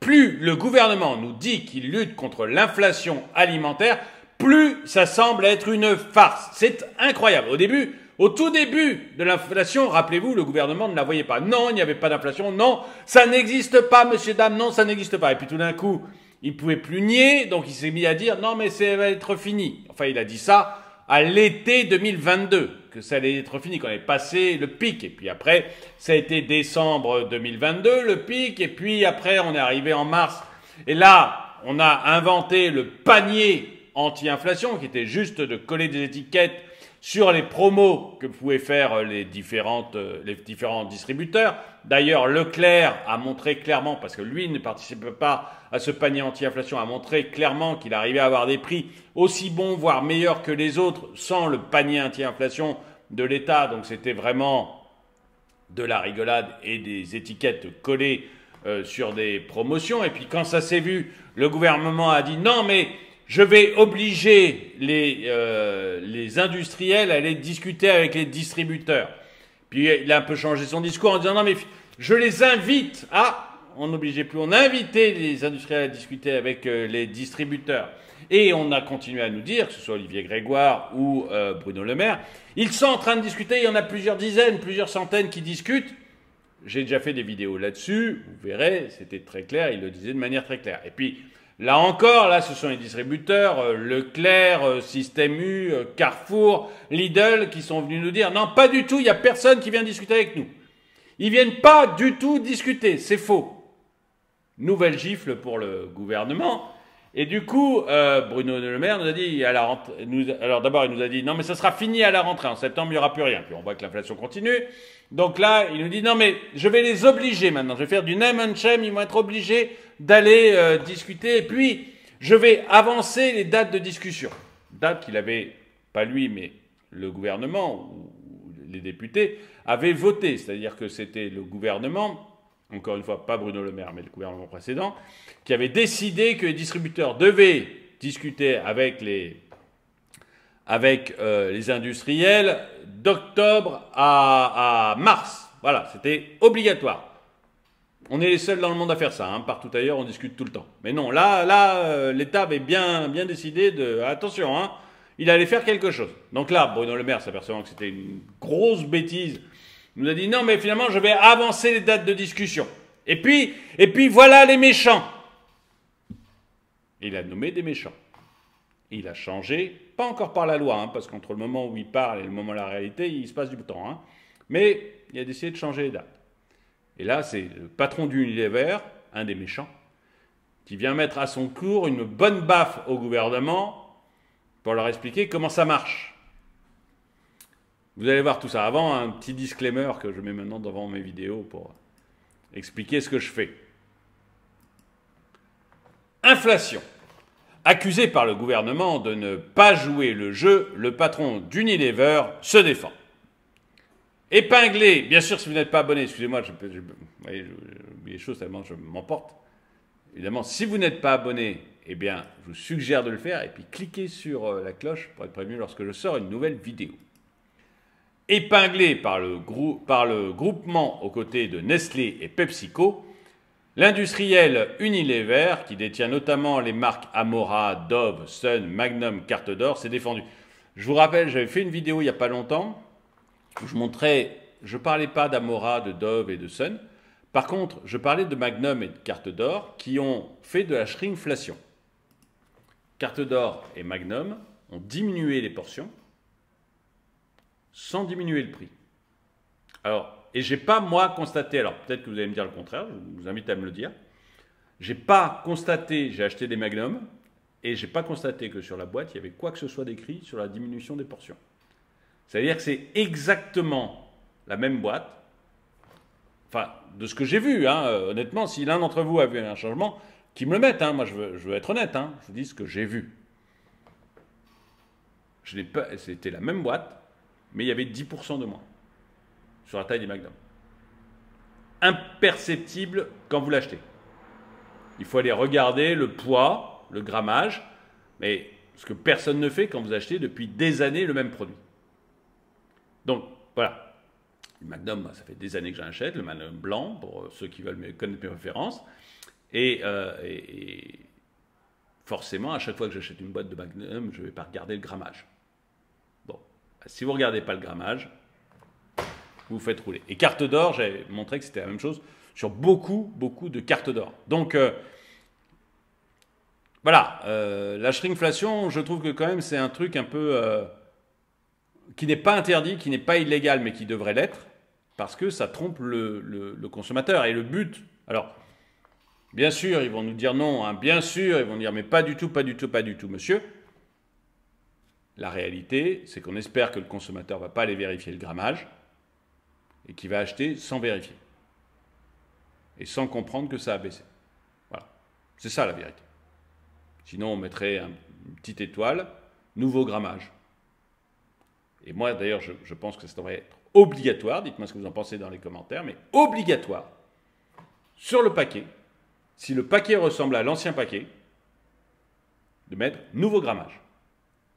plus le gouvernement nous dit qu'il lutte contre l'inflation alimentaire, plus ça semble être une farce. C'est incroyable. Au tout début de l'inflation, rappelez-vous, le gouvernement ne la voyait pas. Non, il n'y avait pas d'inflation. Non, ça n'existe pas, monsieur, dame. Non, ça n'existe pas. Et puis tout d'un coup, il ne pouvait plus nier, donc il s'est mis à dire non, mais ça va être fini. Enfin, il a dit ça à l'été 2022, que ça allait être fini, qu'on avait passé le pic. Et puis après, ça a été décembre 2022, le pic. Et puis après, on est arrivé en mars. Et là, on a inventé le panier anti-inflation, qui était juste de coller des étiquettes sur les promos que pouvaient faire les différents distributeurs. D'ailleurs, Leclerc a montré clairement, parce que lui ne participe pas à ce panier anti-inflation, a montré clairement qu'il arrivait à avoir des prix aussi bons, voire meilleurs que les autres, sans le panier anti-inflation de l'État. Donc c'était vraiment de la rigolade et des étiquettes collées sur des promotions. Et puis quand ça s'est vu, le gouvernement a dit non, mais je vais obliger les industriels à aller discuter avec les distributeurs. Puis il a un peu changé son discours en disant non mais je les invite à... On n'obligeait plus, on a invité les industriels à discuter avec les distributeurs. Et on a continué à nous dire, que ce soit Olivier Grégoire ou Bruno Le Maire, ils sont en train de discuter, il y en a plusieurs dizaines, plusieurs centaines qui discutent. J'ai déjà fait des vidéos là-dessus, vous verrez, c'était très clair, il le disait de manière très claire. Et puis, là encore, là, ce sont les distributeurs, Leclerc, Système U, Carrefour, Lidl, qui sont venus nous dire, non, pas du tout, il n'y a personne qui vient discuter avec nous. Ils viennent pas du tout discuter, c'est faux. Nouvelle gifle pour le gouvernement. Et du coup, Bruno Le Maire nous a dit, alors d'abord il nous a dit, non mais ça sera fini à la rentrée, en septembre il n'y aura plus rien. Puis on voit que l'inflation continue. Donc là, il nous dit, non mais je vais les obliger maintenant, je vais faire du name and shame, ils vont être obligés d'aller discuter. Et puis, je vais avancer les dates de discussion. Dates qu'il avait, pas lui, mais le gouvernement, ou les députés, avaient voté. C'est-à-dire que c'était le gouvernement, encore une fois, pas Bruno Le Maire, mais le gouvernement précédent, qui avait décidé que les distributeurs devaient discuter avec les industriels d'octobre à mars. Voilà, c'était obligatoire. On est les seuls dans le monde à faire ça, hein. Partout ailleurs, on discute tout le temps. Mais non, là, l'État avait bien décidé de... Attention, hein, il allait faire quelque chose. Donc là, Bruno Le Maire, s'apercevant que c'était une grosse bêtise, il nous a dit non, mais finalement, je vais avancer les dates de discussion. Et puis voilà les méchants. Il a nommé des méchants. Il a changé, pas encore par la loi, hein, parce qu'entre le moment où il parle et le moment de la réalité, il se passe du temps. Hein. Mais il a décidé de changer les dates. Et là, c'est le patron d'Unilever, un des méchants, qui vient mettre à son cours une bonne baffe au gouvernement pour leur expliquer comment ça marche. Vous allez voir tout ça. Avant, un petit disclaimer que je mets maintenant devant mes vidéos pour expliquer ce que je fais. Inflation. Accusé par le gouvernement de ne pas jouer le jeu, le patron d'Unilever se défend. Épinglé, bien sûr, si vous n'êtes pas abonné, excusez-moi, j'oublie les choses tellement je m'emporte. Évidemment, si vous n'êtes pas abonné, eh bien, je vous suggère de le faire et puis cliquez sur la cloche pour être prévenu lorsque je sors une nouvelle vidéo. Épinglé par le groupement aux côtés de Nestlé et PepsiCo, l'industriel Unilever, qui détient notamment les marques Amora, Dove, Sun, Magnum, Carte d'Or, s'est défendu. Je vous rappelle, j'avais fait une vidéo il n'y a pas longtemps où je ne parlais pas d'Amora, de Dove et de Sun. Par contre, je parlais de Magnum et de Carte d'Or qui ont fait de la shrinkflation. Carte d'Or et Magnum ont diminué les portions sans diminuer le prix. Alors, et j'ai pas, moi, constaté, alors peut-être que vous allez me dire le contraire, je vous invite à me le dire, j'ai pas constaté, j'ai acheté des Magnum, et j'ai pas constaté que sur la boîte, il y avait quoi que ce soit d'écrit sur la diminution des portions. C'est-à-dire que c'est exactement la même boîte, enfin, de ce que j'ai vu, hein, honnêtement, si l'un d'entre vous a vu un changement, qu'il me le mette, hein, moi je veux être honnête, hein, je vous dis ce que j'ai vu. C'était la même boîte, mais il y avait 10% de moins sur la taille des Magnum. Imperceptible quand vous l'achetez. Il faut aller regarder le poids, le grammage, mais ce que personne ne fait quand vous achetez depuis des années le même produit. Donc, voilà. Le Magnum, ça fait des années que j'en achète, le Magnum blanc, pour ceux qui veulent connaître mes références. Et forcément, à chaque fois que j'achète une boîte de Magnum, je ne vais pas regarder le grammage. Bon, si vous ne regardez pas le grammage, vous faites rouler. Et carte d'or, j'avais montré que c'était la même chose sur beaucoup de cartes d'or. Donc, voilà, la shrinkflation, je trouve que quand même c'est un truc un peu qui n'est pas interdit, qui n'est pas illégal, mais qui devrait l'être, parce que ça trompe le consommateur. Et le but, alors, bien sûr, ils vont nous dire non, hein, bien sûr, ils vont dire mais pas du tout, monsieur. La réalité, c'est qu'on espère que le consommateur ne va pas aller vérifier le grammage et qu'il va acheter sans vérifier et sans comprendre que ça a baissé. Voilà, c'est ça la vérité. Sinon, on mettrait une petite étoile, nouveau grammage. Et moi, d'ailleurs, je pense que ça devrait être obligatoire, dites-moi ce que vous en pensez dans les commentaires, mais obligatoire, sur le paquet, si le paquet ressemble à l'ancien paquet, de mettre nouveau grammage.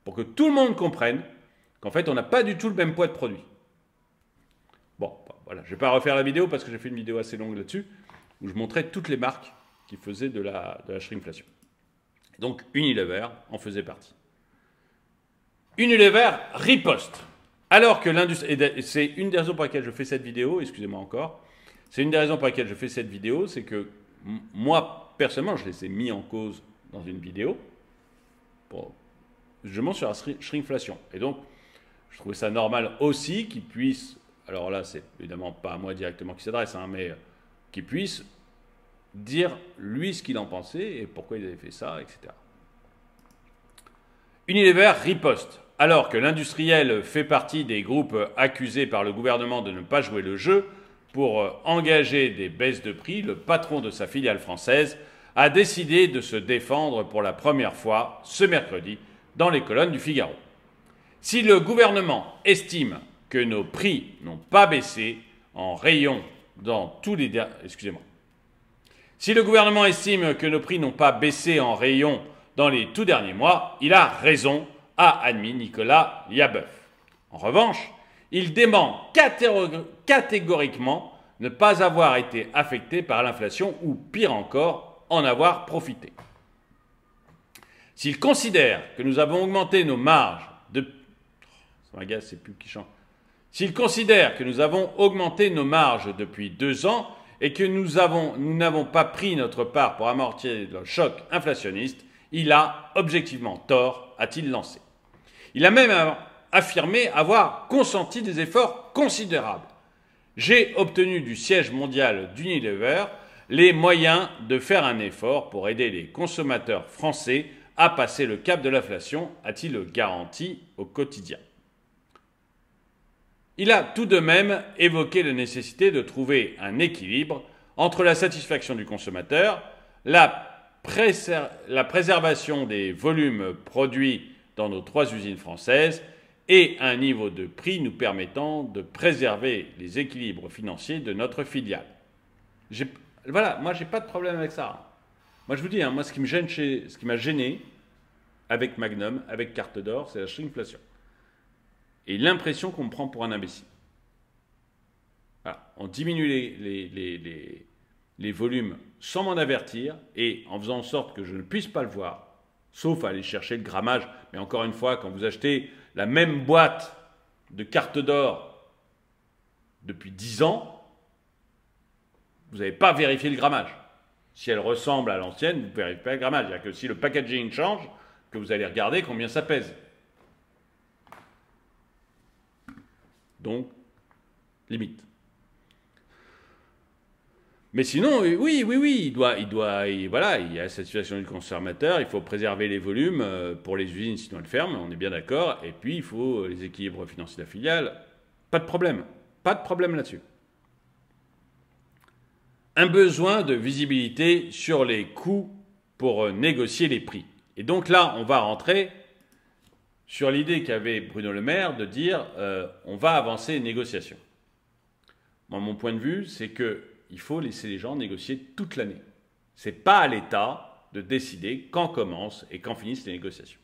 Pour que tout le monde comprenne qu'en fait, on n'a pas du tout le même poids de produit. Bon, voilà, je ne vais pas refaire la vidéo parce que j'ai fait une vidéo assez longue là-dessus, où je montrais toutes les marques qui faisaient de la shrinkflation. Donc, Unilever en faisait partie. Unilever riposte. Alors que l'industrie... Et c'est une des raisons pour lesquelles je fais cette vidéo, excusez-moi encore, c'est une des raisons pour lesquelles je fais cette vidéo, c'est que moi, personnellement, je les ai mis en cause dans une vidéo, justement sur la shrinkflation. Et donc, je trouvais ça normal aussi qu'ils puissent, alors là, c'est évidemment pas à moi directement qui s'adresse, hein, mais qu'ils puissent dire, lui, ce qu'il en pensait et pourquoi il avait fait ça, etc. Unilever riposte. Alors que l'industriel fait partie des groupes accusés par le gouvernement de ne pas jouer le jeu, pour engager des baisses de prix, le patron de sa filiale française a décidé de se défendre pour la première fois ce mercredi dans les colonnes du Figaro. Si le gouvernement estime que nos prix n'ont pas baissé en rayon dans tous les... Excusez-moi. Si le gouvernement estime que nos prix n'ont pas baissé en rayon dans les tout derniers mois, il a raison, a admis Nicolas Liabeuf. En revanche, il dément catégoriquement ne pas avoir été affecté par l'inflation ou, pire encore, en avoir profité. S'il considère que nous avons augmenté nos marges de... Ça m'agace, c'est plus qui chante. S'il considère que nous avons augmenté nos marges depuis 2 ans et que nous n'avons pas pris notre part pour amortir le choc inflationniste, il a objectivement tort, a-t-il lancé. Il a même affirmé avoir consenti des efforts considérables. J'ai obtenu du siège mondial d'Unilever les moyens de faire un effort pour aider les consommateurs français à passer le cap de l'inflation, a-t-il garanti au quotidien. Il a tout de même évoqué la nécessité de trouver un équilibre entre la satisfaction du consommateur, la préservation des volumes produits dans nos 3 usines françaises et un niveau de prix nous permettant de préserver les équilibres financiers de notre filiale. Voilà, moi j'ai pas de problème avec ça. Moi je vous dis, hein, moi ce qui m'a gêné avec Magnum, avec carte d'or, c'est la shrinkflation. Et l'impression qu'on me prend pour un imbécile. Voilà, on diminue les volumes sans m'en avertir et en faisant en sorte que je ne puisse pas le voir, sauf à aller chercher le grammage. Mais encore une fois, quand vous achetez la même boîte de carte d'or depuis 10 ans, vous n'avez pas vérifié le grammage. Si elle ressemble à l'ancienne, vous ne vérifiez pas le grammage. C'est-à-dire que si le packaging change, que vous allez regarder combien ça pèse. Donc, limite. Mais sinon, oui, voilà, il y a cette situation du consommateur, il faut préserver les volumes pour les usines, sinon elles ferment, on est bien d'accord, et puis il faut les équilibres financiers de la filiale, pas de problème là-dessus. Un besoin de visibilité sur les coûts pour négocier les prix. Et donc là, on va rentrer sur l'idée qu'avait Bruno Le Maire de dire on va avancer les négociations. Moi, mon point de vue, c'est qu'il faut laisser les gens négocier toute l'année. Ce n'est pas à l'État de décider quand commencent et quand finissent les négociations.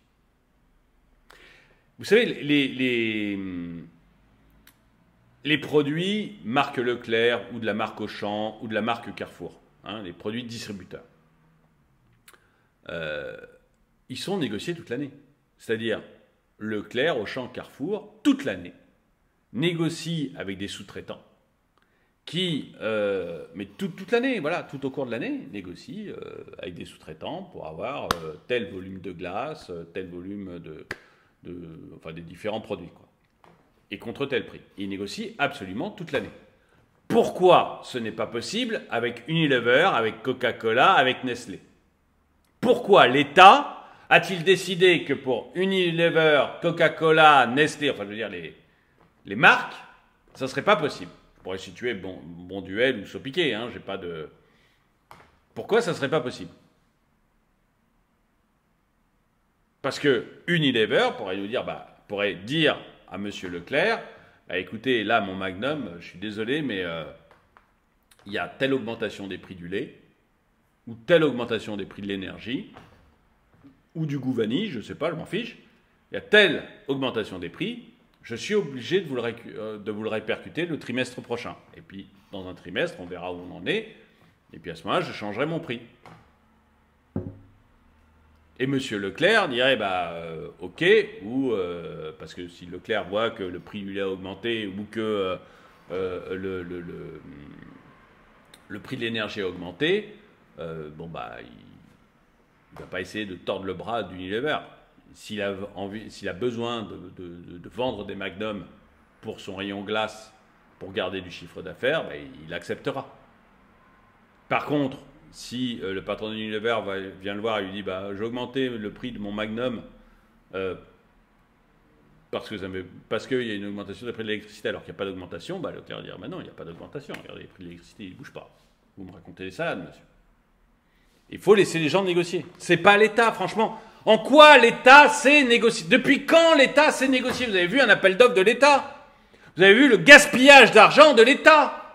Vous savez, les produits marque Leclerc ou de la marque Auchan ou de la marque Carrefour, hein, les produits distributeurs. ils sont négociés toute l'année. C'est-à-dire, Leclerc, Auchan, Carrefour, toute l'année, négocient avec des sous-traitants qui, mais toute l'année, voilà, tout au cours de l'année, négocient avec des sous-traitants pour avoir tel volume de glace, tel volume enfin des différents produits, quoi. Et contre tel prix. Ils négocient absolument toute l'année. Pourquoi ce n'est pas possible avec Unilever, avec Coca-Cola, avec Nestlé? Pourquoi l'État a-t-il décidé que pour Unilever, Coca-Cola, Nestlé, enfin je veux dire les marques, ça ne serait pas possible? Je pourrais situer Bonduelle ou Sopiquet, hein, j'ai pas de... Pourquoi ça ne serait pas possible? Parce que Unilever pourrait dire à M. Leclerc, bah, écoutez, là, mon Magnum, je suis désolé, mais il y a telle augmentation des prix du lait, ou telle augmentation des prix de l'énergie, ou du goût vanille, je ne sais pas, je m'en fiche. Il y a telle augmentation des prix, je suis obligé de vous le répercuter le trimestre prochain. Et puis, dans un trimestre, on verra où on en est, et puis à ce moment-là, je changerai mon prix. Et M. Leclerc dirait, ok, ou parce que si Leclerc voit que le prix du lait a augmenté ou que le prix de l'énergie a augmenté, il ne va pas essayer de tordre le bras d'Unilever. S'il a besoin de vendre des Magnum pour son rayon glace, pour garder du chiffre d'affaires, il acceptera. Par contre, si le patron d'Unilever vient le voir et lui dit j'ai augmenté le prix de mon Magnum parce qu'il y a une augmentation des prix de l'électricité alors qu'il n'y a pas d'augmentation, Leclerc va dire non, il n'y a pas d'augmentation, regardez, les prix de l'électricité ils ne bougent pas. Vous me racontez des salades, monsieur. Il faut laisser les gens négocier. C'est pas l'État, franchement. En quoi l'État sait négocier? Depuis quand l'État sait négocier? Vous avez vu un appel d'offres de l'État? Vous avez vu le gaspillage d'argent de l'État?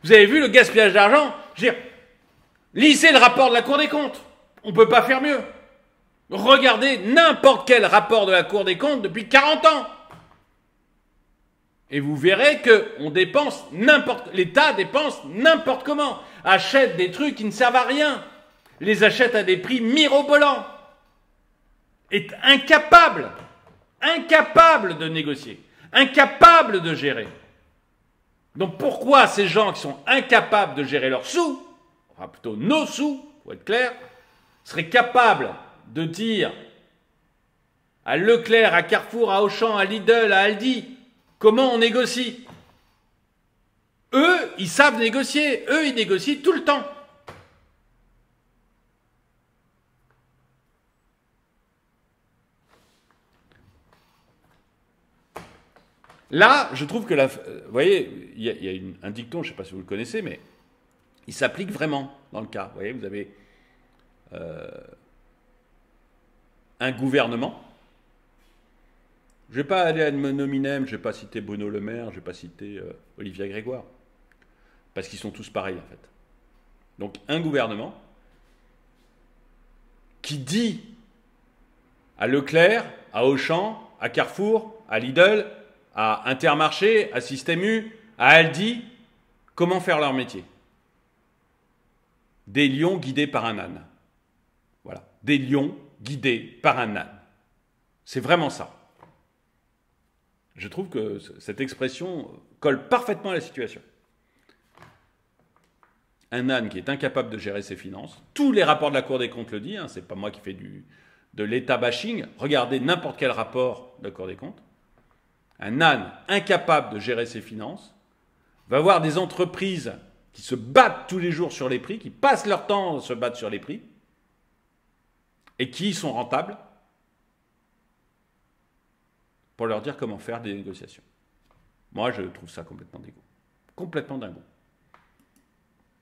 Vous avez vu le gaspillage d'argent? Je veux dire, lisez le rapport de la Cour des comptes. On ne peut pas faire mieux. Regardez n'importe quel rapport de la Cour des comptes depuis 40 ans. Et vous verrez que l'État dépense n'importe comment. Achète des trucs qui ne servent à rien. Les achète à des prix mirobolants. Est incapable de négocier. Incapable de gérer. Donc pourquoi ces gens qui sont incapables de gérer leurs sous, enfin plutôt nos sous, pour être clair, seraient capables de dire à Leclerc, à Carrefour, à Auchan, à Lidl, à Aldi, comment on négocie? Eux, ils savent négocier. Eux, ils négocient tout le temps. Là, je trouve que vous voyez, il y a un dicton, je ne sais pas si vous le connaissez, mais il s'applique vraiment dans le cas. Vous voyez, vous avez un gouvernement. Je ne vais pas aller ad nominem, je ne vais pas citer Bruno Le Maire, je ne vais pas citer Olivia Grégoire, parce qu'ils sont tous pareils en fait. Donc un gouvernement qui dit à Leclerc, à Auchan, à Carrefour, à Lidl, à Intermarché, à Système U, à Aldi, comment faire leur métier. Des lions guidés par un âne. Voilà, des lions guidés par un âne. C'est vraiment ça. Je trouve que cette expression colle parfaitement à la situation. Un âne qui est incapable de gérer ses finances. Tous les rapports de la Cour des comptes le disent, c'est pas moi qui fais de l'État bashing. Regardez n'importe quel rapport de la Cour des comptes. Un âne incapable de gérer ses finances va voir des entreprises qui se battent tous les jours sur les prix, qui passent leur temps à se battre sur les prix, et qui sont rentables, pour leur dire comment faire des négociations. Moi, je trouve ça complètement dingo. Complètement dingo.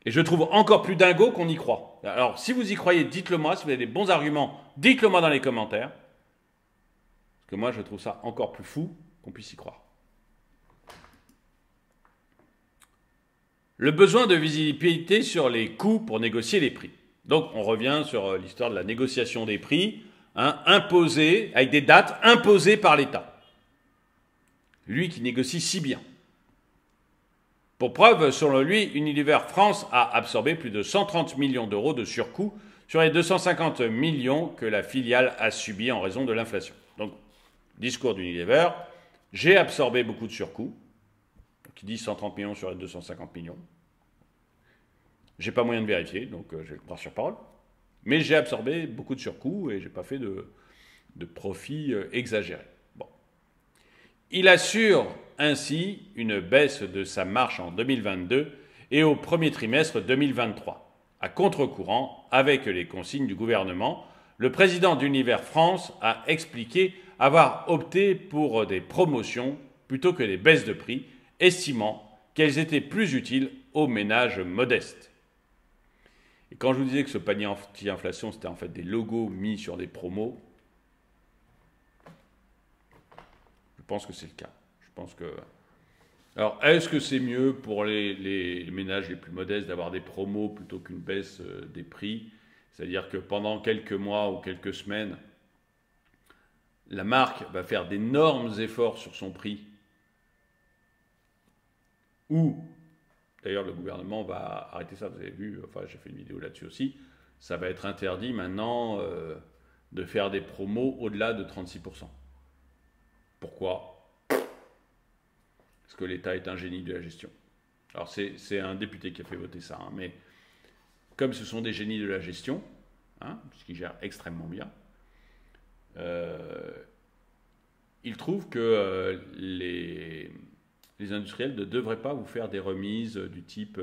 Et je trouve encore plus dingo qu'on y croit. Alors, si vous y croyez, dites-le moi. Si vous avez des bons arguments, dites-le moi dans les commentaires. Parce que moi, je trouve ça encore plus fou qu'on puisse y croire. Le besoin de visibilité sur les coûts pour négocier les prix. Donc, on revient sur l'histoire de la négociation des prix, imposée, avec des dates imposées par l'État. Lui qui négocie si bien. Pour preuve, selon lui, Unilever France a absorbé plus de 130 millions d'euros de surcoûts sur les 250 millions que la filiale a subis en raison de l'inflation. Donc, discours d'Unilever, j'ai absorbé beaucoup de surcoûts, qui dit 130 millions sur les 250 millions. J'ai pas moyen de vérifier, donc je vais le croire sur parole. Mais j'ai absorbé beaucoup de surcoûts et j'ai pas fait de profit exagéré. Bon. Il assure ainsi une baisse de sa marge en 2022 et au premier trimestre 2023. À contre-courant, avec les consignes du gouvernement, le président d'Unilever France a expliqué avoir opté pour des promotions plutôt que des baisses de prix, estimant qu'elles étaient plus utiles aux ménages modestes. Et quand je vous disais que ce panier anti-inflation, c'était en fait des logos mis sur des promos, je pense que c'est le cas. Je pense que... Alors, est-ce que c'est mieux pour les ménages les plus modestes d'avoir des promos plutôt qu'une baisse des prix? C'est-à-dire que pendant quelques mois ou quelques semaines, la marque va faire d'énormes efforts sur son prix. Ou, d'ailleurs, le gouvernement va arrêter ça. Vous avez vu, enfin, j'ai fait une vidéo là-dessus aussi. Ça va être interdit maintenant de faire des promos au-delà de 36%. Pourquoi ? Parce que l'État est un génie de la gestion. Alors c'est un député qui a fait voter ça, hein, mais comme ce sont des génies de la gestion, hein, puisqu'ils gèrent extrêmement bien, ils trouvent que les industriels ne devraient pas vous faire des remises du type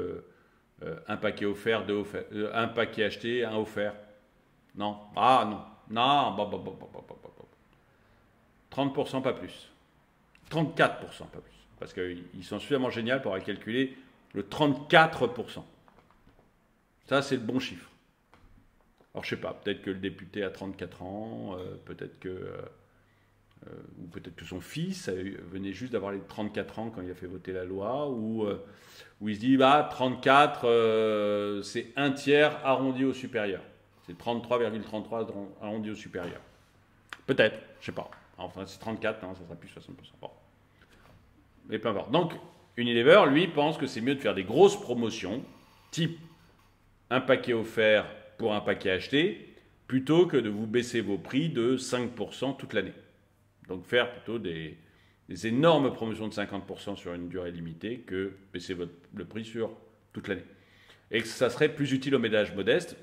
un paquet offert, un paquet acheté, un offert. Non. Ah non. Non. 30% pas plus. 34% pas plus. Parce qu'ils sont suffisamment géniaux pour avoir calculé le 34%. Ça, c'est le bon chiffre. Alors, je ne sais pas, peut-être que le député a 34 ans, peut-être que son fils venait juste d'avoir les 34 ans quand il a fait voter la loi, ou il se dit, 34, c'est un tiers arrondi au supérieur. C'est 33,33 arrondi au supérieur. Peut-être, je ne sais pas. Enfin, c'est 34, ça sera plus 60%. Bon. Mais peu importe. Donc, Unilever, lui, pense que c'est mieux de faire des grosses promotions, type un paquet offert pour un paquet acheté, plutôt que de vous baisser vos prix de 5% toute l'année. Donc, faire plutôt des énormes promotions de 50% sur une durée limitée que baisser le prix sur toute l'année. Et que ça serait plus utile aux ménages modestes,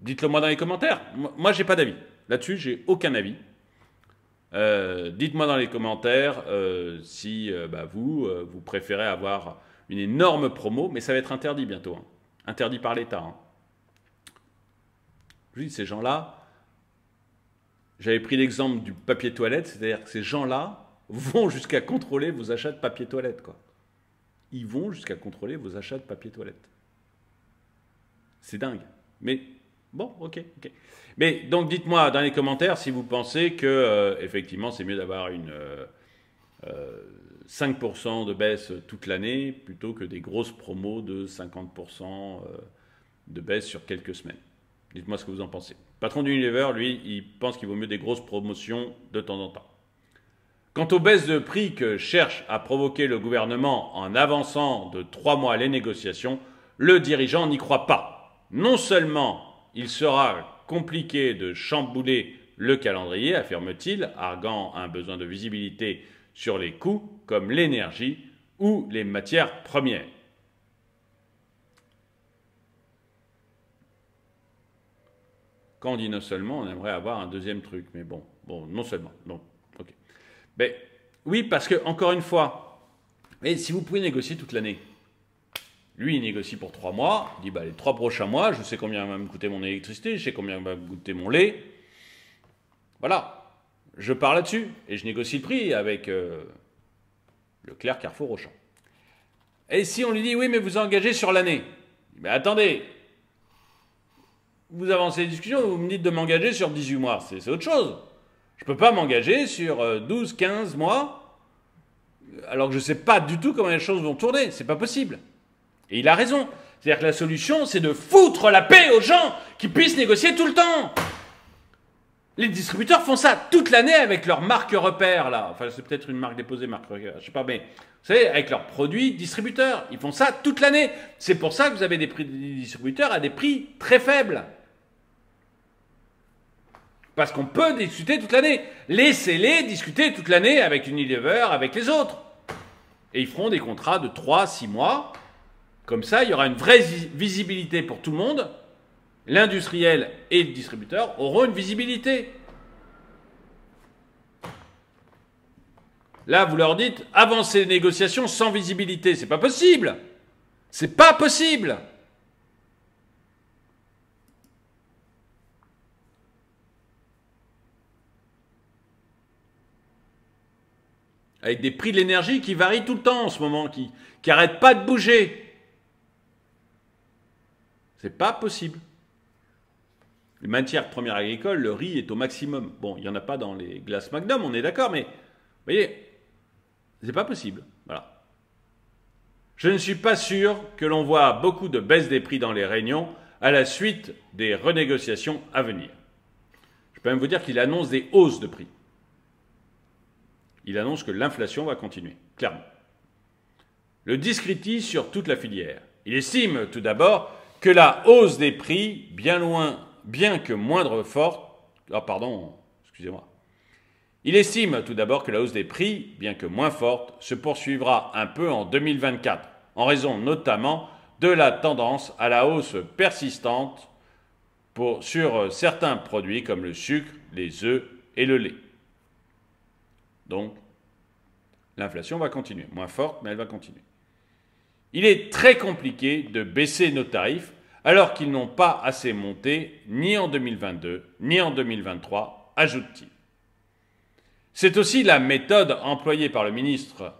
dites-le moi dans les commentaires. Moi, j'ai pas d'avis. Là-dessus, j'ai aucun avis. Dites-moi dans les commentaires si vous préférez avoir une énorme promo, mais ça va être interdit bientôt. Hein. Interdit par l'État. Hein. Je vous dis, ces gens-là, j'avais pris l'exemple du papier toilette, c'est-à-dire que ces gens-là vont jusqu'à contrôler vos achats de papier toilette, quoi. Ils vont jusqu'à contrôler vos achats de papier toilette. C'est dingue. Mais bon, ok. Mais donc dites-moi dans les commentaires si vous pensez que effectivement c'est mieux d'avoir une 5% de baisse toute l'année plutôt que des grosses promos de 50% de baisse sur quelques semaines. Dites-moi ce que vous en pensez. Le patron d'Unilever, lui, il pense qu'il vaut mieux des grosses promotions de temps en temps. Quant aux baisses de prix que cherche à provoquer le gouvernement en avançant de 3 mois les négociations, le dirigeant n'y croit pas. Non seulement il sera compliqué de chambouler le calendrier, affirme-t-il, arguant un besoin de visibilité sur les coûts comme l'énergie ou les matières premières. Quand on dit non seulement, on aimerait avoir un deuxième truc, mais bon, non seulement, donc, ok. Mais oui, parce que, encore une fois, si vous pouvez négocier toute l'année, lui, il négocie pour 3 mois, il dit, les 3 prochains mois, je sais combien va me coûter mon électricité, je sais combien va me coûter mon lait, voilà, je pars là-dessus, et je négocie le prix avec Leclerc, Carrefour, Auchan. Et si on lui dit, oui, mais vous engagez sur l'année, mais attendez, vous avancez les discussions, vous me dites de m'engager sur 18 mois, c'est autre chose. Je ne peux pas m'engager sur 12, 15 mois, alors que je ne sais pas du tout comment les choses vont tourner, c'est pas possible. Et il a raison. C'est-à-dire que la solution, c'est de foutre la paix aux gens qui puissent négocier tout le temps. Les distributeurs font ça toute l'année avec leur marque repère, là. Enfin, c'est peut-être une marque déposée, marque repère, je sais pas, mais vous savez, avec leurs produits distributeurs. Ils font ça toute l'année. C'est pour ça que vous avez des prix des distributeurs à des prix très faibles. Parce qu'on peut discuter toute l'année. Laissez-les discuter toute l'année avec Unilever, avec les autres. Et ils feront des contrats de 3-6 mois. Comme ça, il y aura une vraie visibilité pour tout le monde. L'industriel et le distributeur auront une visibilité. Là, vous leur dites, avancez les négociations sans visibilité. C'est pas possible. C'est pas possible. Avec des prix de l'énergie qui varient tout le temps en ce moment, qui n'arrêtent pas de bouger. C'est pas possible. Les matières premières agricoles, le riz est au maximum. Bon, il n'y en a pas dans les glaces Magnum, on est d'accord, mais vous voyez, c'est pas possible. Voilà. Je ne suis pas sûr que l'on voit beaucoup de baisse des prix dans les réunions à la suite des renégociations à venir. Je peux même vous dire qu'il annonce des hausses de prix. Il annonce que l'inflation va continuer, clairement. Le discrédit sur toute la filière. Il estime tout d'abord que la hausse des prix, bien que moindre forte... Ah pardon, excusez-moi. Il estime tout d'abord que la hausse des prix, bien que moins forte, se poursuivra un peu en 2024, en raison notamment de la tendance à la hausse persistante sur certains produits comme le sucre, les œufs et le lait. Donc, l'inflation va continuer. Moins forte, mais elle va continuer. Il est très compliqué de baisser nos tarifs alors qu'ils n'ont pas assez monté ni en 2022, ni en 2023, ajoute-t-il. C'est aussi la méthode employée par le ministre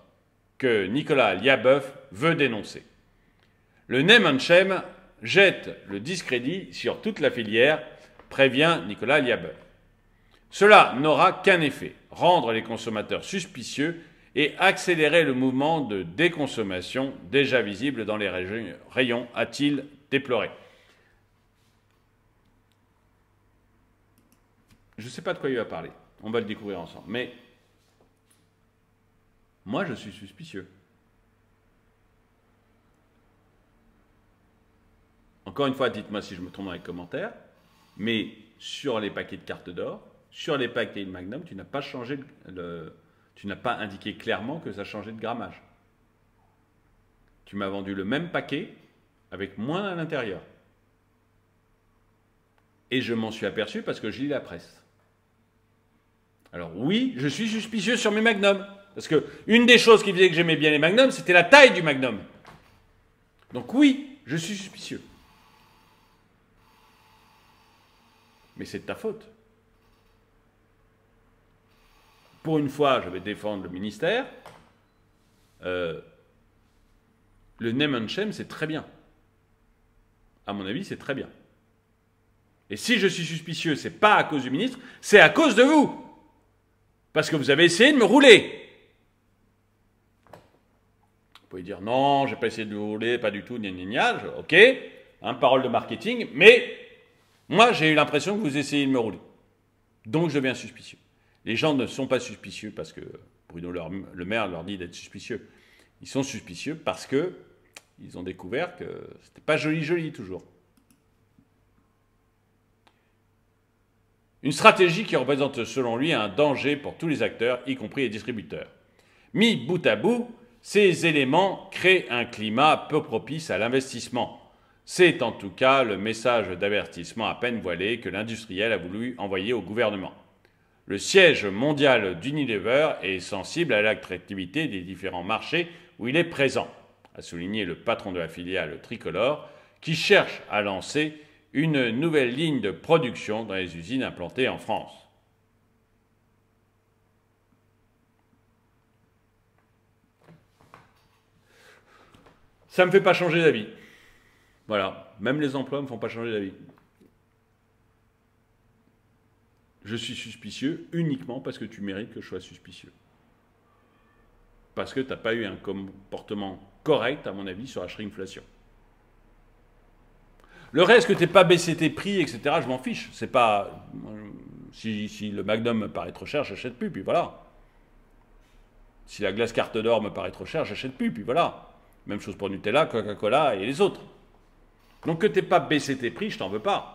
que Nicolas Liabeuf veut dénoncer. Le name and shame jette le discrédit sur toute la filière, prévient Nicolas Liabeuf. Cela n'aura qu'un effet, rendre les consommateurs suspicieux et accélérer le mouvement de déconsommation déjà visible dans les rayons, a-t-il déploré. Je ne sais pas de quoi il va parler, on va le découvrir ensemble, mais moi je suis suspicieux. Encore une fois, dites-moi si je me trompe dans les commentaires, mais sur les paquets de cartes d'or, sur les paquets de Magnum, tu n'as pas changé tu n'as pas indiqué clairement que ça changeait de grammage. Tu m'as vendu le même paquet avec moins à l'intérieur. Et je m'en suis aperçu parce que je lis la presse. Alors oui, je suis suspicieux sur mes Magnum. Parce que une des choses qui faisait que j'aimais bien les Magnum, c'était la taille du Magnum. Donc oui, je suis suspicieux. Mais c'est de ta faute. Pour une fois, je vais défendre le ministère. Le name and shame, c'est très bien. À mon avis, c'est très bien. Et si je suis suspicieux, c'est pas à cause du ministre, c'est à cause de vous. Parce que vous avez essayé de me rouler. Vous pouvez dire non, j'ai pas essayé de vous rouler, pas du tout, gna gna gna. Ok, parole de marketing, mais moi j'ai eu l'impression que vous essayez de me rouler. Donc je deviens suspicieux. Les gens ne sont pas suspicieux parce que Bruno Le Maire leur dit d'être suspicieux. Ils sont suspicieux parce qu'ils ont découvert que c'était pas joli toujours. Une stratégie qui représente selon lui un danger pour tous les acteurs, y compris les distributeurs. Mis bout à bout, ces éléments créent un climat peu propice à l'investissement. C'est en tout cas le message d'avertissement à peine voilé que l'industriel a voulu envoyer au gouvernement. Le siège mondial d'Unilever est sensible à l'attractivité des différents marchés où il est présent, a souligné le patron de la filiale tricolore, qui cherche à lancer une nouvelle ligne de production dans les usines implantées en France. Ça ne me fait pas changer d'avis. Voilà, même les emplois ne me font pas changer d'avis. Je suis suspicieux uniquement parce que tu mérites que je sois suspicieux. Parce que tu n'as pas eu un comportement correct, à mon avis, sur la shrinkflation. Le reste, que tu n'aies pas baissé tes prix, etc., je m'en fiche. C'est pas... Si le Magnum me paraît trop cher, j'achète plus, puis voilà. Si la glace carte d'or me paraît trop cher, j'achète plus, puis voilà. Même chose pour Nutella, Coca-Cola et les autres. Donc que tu n'aies pas baissé tes prix, je t'en veux pas.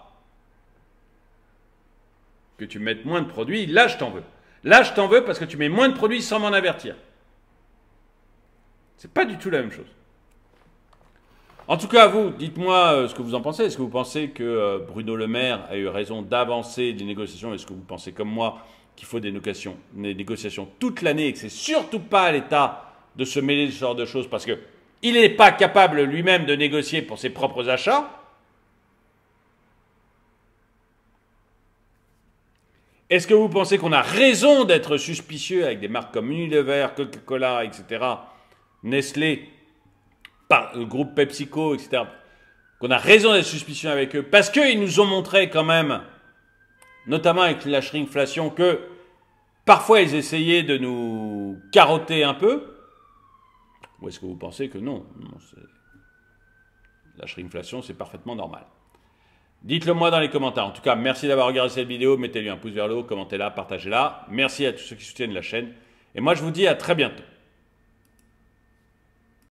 que tu mettes moins de produits, là je t'en veux. Là je t'en veux parce que tu mets moins de produits sans m'en avertir. C'est pas du tout la même chose. En tout cas, vous, dites-moi ce que vous en pensez. Est-ce que vous pensez que Bruno Le Maire a eu raison d'avancer des négociations? Est-ce que vous pensez comme moi qu'il faut des négociations toute l'année et que c'est surtout pas à l'État de se mêler de ce genre de choses parce qu'il n'est pas capable lui-même de négocier pour ses propres achats? Est-ce que vous pensez qu'on a raison d'être suspicieux avec des marques comme Unilever, Coca-Cola, etc., Nestlé, le groupe PepsiCo, etc., qu'on a raison d'être suspicieux avec eux parce qu'ils nous ont montré quand même, notamment avec la shrinkflation, que parfois ils essayaient de nous carotter un peu? Ou est-ce que vous pensez que non, la shrinkflation, c'est parfaitement normal? Dites-le moi dans les commentaires. En tout cas, merci d'avoir regardé cette vidéo. Mettez-lui un pouce vers le haut, commentez-la, partagez-la. Merci à tous ceux qui soutiennent la chaîne. Et moi, je vous dis à très bientôt.